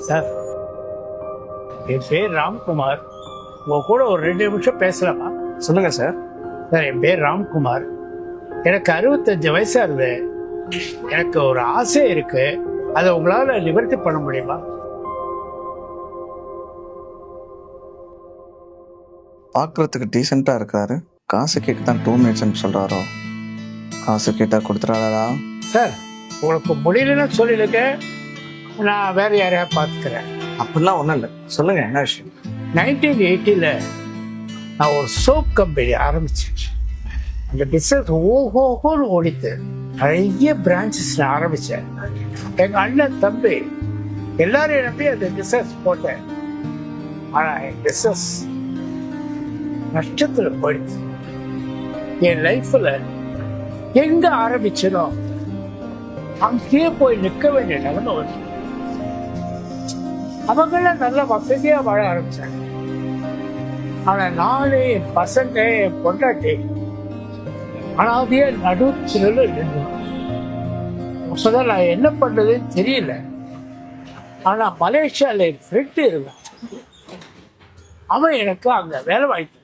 Sir, என் பேர் ராம்குமார். உங்க கூட ஒரு 2 நிமிஷம் பேசலாமா? சொல்லுங்க சார். சார், என் பேர் ராம்குமார். எனக்கு 65 வயசா இருந்து எனக்கு ஒரு ஆசை இருக்கு. அதை உங்களால நிவர்த்தி பண்ண முடியுமா? பார்க்கறதுக்கு டீசெண்டா இருக்காரு. காசு கேட்க தான் 2 மினிட்ஸ் சொல்றாரோ? காசு கேட்டா கொடுத்துறாரா? சார், உங்களுக்கு முடியலன்னு சொல்லிடுங்க, நான் வேற யாரையா பார்த்துக்கிறேன். அப்படிலாம் ஒன்றும் இல்லை, சொல்லுங்க என்ன விஷயம். 1980ல் நான் ஒரு சோப் கம்பெனி ஆரம்பிச்சேன். அந்த பிஸ்னஸ் ஓஹோன்னு ஓடித்து நிறைய பிரான்ச்சஸ் நான் ஆரம்பித்தேன். எங்கள் அண்ணன் தம்பி எல்லாரையும் நம்பி அந்த பிஸ்னஸ் போட்டேன். ஆனால் என் பிஸ்னஸ் நஷ்டத்தில் போயிடுச்சு. என் லைஃப்பில் எங்கே ஆரம்பிச்சனோ அங்கேயே போய் நிற்க வேண்டிய நிலைமை வந்து அவங்களாம் நல்ல வசதியாக வாழ ஆரம்பிச்சாங்க. ஆனால் நானு, என் பசங்க, என் பொண்டாட்டி அனாதையே நடுச்சில நின்றோம். அப்போதான் நான் என்ன பண்ணுறதுன்னு தெரியல. ஆனால் மலேசியாவில் என் ஃப்ரெண்டு இருந்தான். அவன் எனக்கு அங்கே வேலை வாய்ப்பு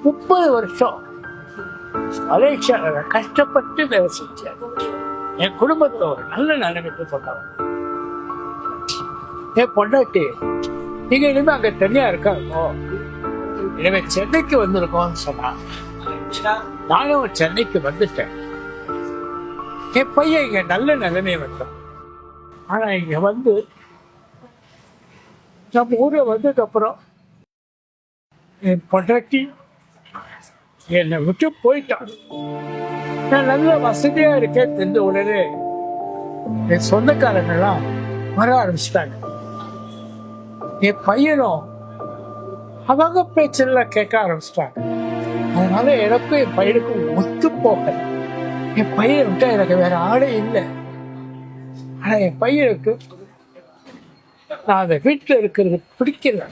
30 வருஷம் மலேசியாவில் கஷ்டப்பட்டு வேலை செஞ்சேன். என் குடும்பத்தை ஒரு நல்ல நிலைமைக்கு சொன்னவன். என் பொண்டாட்டி, நீங்க இனிமே அங்க தனியா இருக்காங்க, இனிமே சென்னைக்கு வந்திருக்கோம்னு சொன்னான். நானும் சென்னைக்கு வந்துட்டேன். என் பையன் இங்க நல்ல நிலைமை வந்தான். ஆனா இங்க வந்து நம்ம ஊரை வந்ததுக்கு அப்புறம் என் பொண்டாட்டி என்னை விட்டு போயிட்டான். நான் நல்ல வசதியா இருக்கேன் தெரிஞ்ச உடனே என் சொந்தக்காரங்கெல்லாம் வர ஆரம்பிச்சிட்டாங்க. என் பையனும் அவங்க பேச்செல்லாம் கேட்க ஆரம்பிச்சிட்டாங்க. அதனால எனக்கும் என் பையனுக்கும் ஒத்து போகல. என் பையன் விட்டா எனக்கு வேற ஆளே இல்லை. ஆனா என் பையனுக்கு நான் அந்த வீட்டில் இருக்கிறது பிடிக்கல.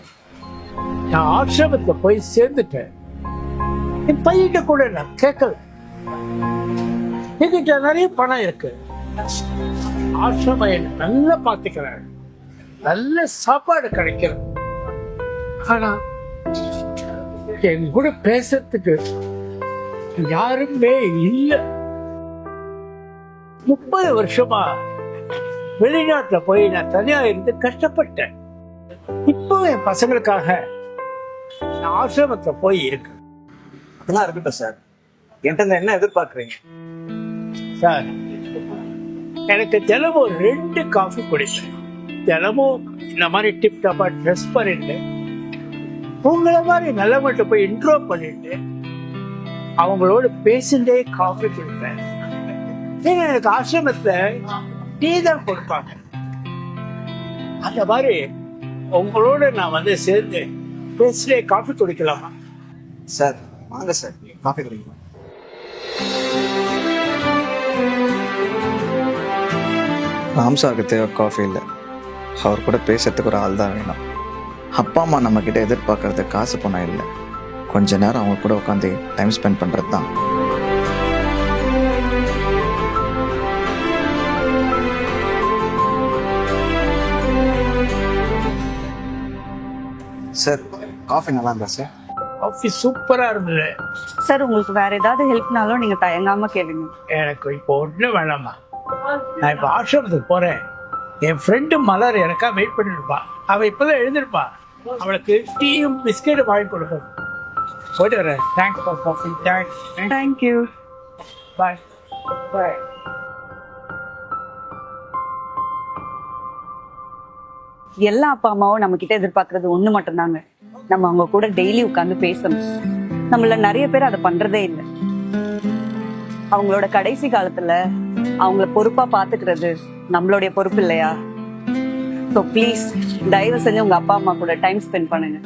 நான் ஆசிரமத்தில் போய் சேர்ந்துட்டேன். என் பையன்கிட்ட கூட நான் கேட்கல. என்கிட்ட நிறைய பணம் இருக்கு. ஆசிரமம் என்ன நல்லா பார்த்துக்கிறாங்க, நல்ல சாப்பாடு கிடைக்கிறது. ஆனா என் கூட பேசுறதுக்கு யாருமே இல்லை. 30 வருஷமா வெளிநாட்டுல போய் நான் தனியா இருந்து கஷ்டப்பட்டேன். இப்போ என் பசங்களுக்காக நான் ஆசிரமத்துல போய் இருக்கேன். அதெல்லாம் இருக்கட்டும் சார், என்கிட்ட என்ன எதிர்பார்க்குறீங்க? சார், எனக்கு தினமும் 2 காஃபி குடிப்பேன். தினமும் இந்த மாதிரி டிப் டாப்பா ட்ரெஸ் பண்ணிட்டு உங்களை மாதிரி நல்ல மட்டும் போய் இன்ட்ரோ பண்ணிட்டு அவங்களோட பேசிண்டே காஃபி குடிப்பேன். ஏன்னா எனக்கு ஆசிரமத்துல டீ தான் கொடுப்பாங்க. அந்த மாதிரி உங்களோட நான் வந்து சேர்ந்து பேசிட்டே காஃபி குடிக்கலாமா? சார் வாங்க சார், காஃபி குடிக்கலாம். ராம் சாருக்கு தேவை காஃபி இல்லை, அவர் கூட பேசுறதுக்கு ஒரு ஆள் தான் வேணும். அப்பா அம்மா நம்ம கிட்ட எதிர்பார்க்கறது காசு பணம் இல்லை, கொஞ்ச நேரம் அவங்க கூட உட்காந்து டைம் ஸ்பெண்ட் பண்றது தான். சார் காஃபி நல்லா இருந்தா சார்? காஃபி சூப்பரா இருந்தது சார். உங்களுக்கு வேற ஏதாவது ஹெல்ப்னாலும் நீங்க தயங்காம கேளுங்க. எனக்கு இப்போ ஒன்றும் வேணாமா. நான் இப்போ ஆசிரமத்துக்கு போறேன். என் ஃப்ரெண்டு மலர் எனக்கா வெயிட் பண்ணிட்டு இருப்பா. அவள் இப்போதான் எழுந்திருப்பா. அவளுக்கு டீயும் பிஸ்கெட்டும் வாங்கி கொடுக்கணும். போயிட்டு வரேன். Thanks for coffee. தேங்க்யூ. பாய் பாய். எல்லா அப்பா அம்மாவும் நம்ம கிட்ட எதிர்பார்க்கறது ஒண்ணு மட்டும்தாங்க, நம்ம அவங்க கூட டெய்லி உட்கார்ந்து பேசணும். நம்மள நிறைய பேர் அதை பண்றதே இல்லை. அவங்களோட கடைசி காலத்துல அவங்கள பொறுப்பா பாத்துக்கிறது நம்மளுடைய பொறுப்பு இல்லையா? ஸோ ப்ளீஸ் தயவு செஞ்சு உங்க அப்பா அம்மா கூட டைம் ஸ்பெண்ட் பண்ணுங்க.